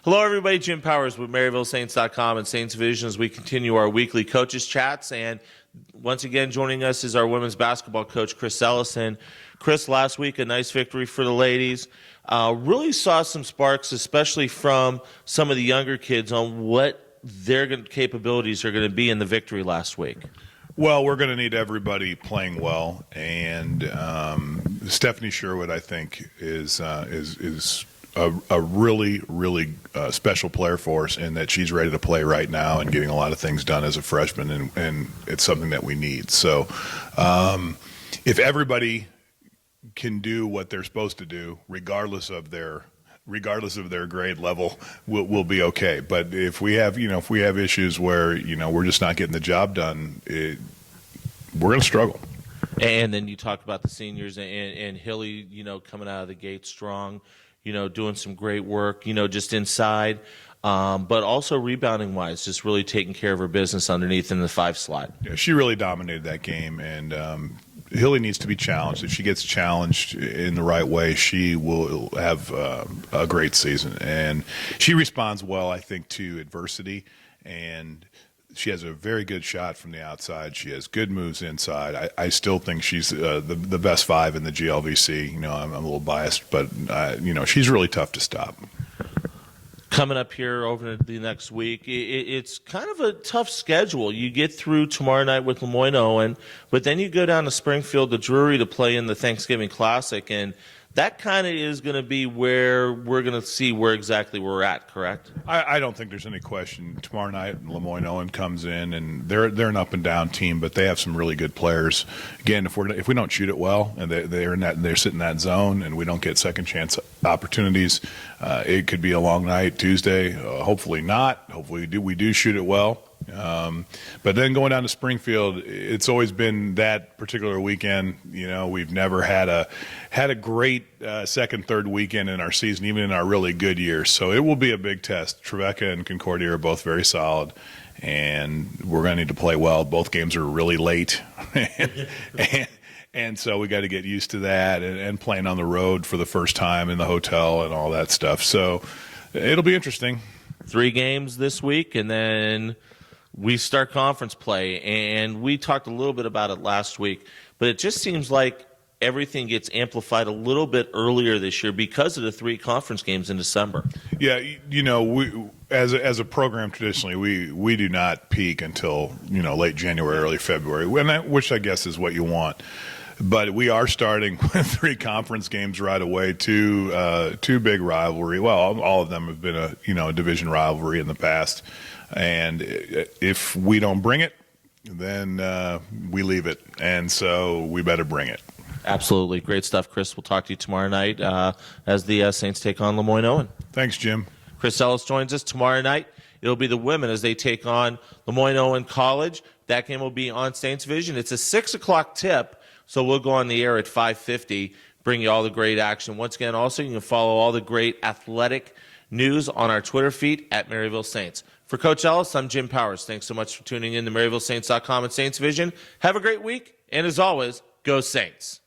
Hello, everybody. Jim Powers with MaryvilleSaints.com and Saints Vision as we continue our weekly coaches chats. And once again, joining us is our women's basketball coach, Chris Ellis. And Chris, last week, a nice victory for the ladies. Really saw some sparks, especially from some of the younger kids, on what their capabilities are going to be in the victory last week. Well, we're going to need everybody playing well, and Stephanie Sherwood, I think, is a really, really special player for us in that she's ready to play right now and getting a lot of things done as a freshman, and it's something that we need. So if everybody can do what they're supposed to do, regardless of their grade level, we'll be okay. But if we have issues where we're just not getting the job done, we're going to struggle. And then you talk about the seniors and Hilly, coming out of the gate strong, doing some great work, just inside, but also rebounding-wise, just really taking care of her business underneath in the 5 slot. Yeah, she really dominated that game, and Hilly needs to be challenged. If she gets challenged in the right way, she will have a great season. And she responds well, I think, to adversity, and she has a very good shot from the outside. She has good moves inside. I still think she's the best 5 in the GLVC. I'm a little biased, but she's really tough to stop. Coming up here over the next week, it's kind of a tough schedule. You get through tomorrow night with Lemoyne Owen, but then you go down to Springfield to Drury to play in the Thanksgiving Classic, and that kind of is going to be where we're going to see where exactly we're at, correct? I don't think there's any question. Tomorrow night, Lemoyne Owen comes in, and they're an up-and-down team, but they have some really good players. Again, if we don't shoot it well, and they're sitting in that zone, and we don't get second-chance opportunities, it could be a long night Tuesday. Hopefully not. Hopefully we do shoot it well. But then going down to Springfield, it's always been that particular weekend. We've never had a great second, third weekend in our season, even in our really good years. So it will be a big test. Trevecca and Concordia are both very solid, and we're going to need to play well. Both games are really late, and so we got to get used to that and playing on the road for the first time in the hotel and all that stuff. So it'll be interesting. 3 games this week, and then we start conference play, and we talked a little bit about it last week, but it just seems like everything gets amplified a little bit earlier this year because of the 3 conference games in December. Yeah, we as a program traditionally we do not peak until late January, early February, which I guess is what you want. But we are starting with 3 conference games right away, 2 big rivalry. Well, all of them have been a division rivalry in the past. And if we don't bring it, then we leave it. And so we better bring it. Absolutely. Great stuff, Chris. We'll talk to you tomorrow night as the Saints take on Lemoyne Owen. Thanks, Jim. Chris Ellis joins us tomorrow night. It'll be the women as they take on Lemoyne Owen College. That game will be on Saints Vision. It's a 6 o'clock tip, so we'll go on the air at 5:50, bring you all the great action. Once again, also, you can follow all the great athletic news on our Twitter feed at Maryville Saints. For Coach Ellis, I'm Jim Powers. Thanks so much for tuning in to MaryvilleSaints.com and Saints Vision. Have a great week, and as always, go Saints.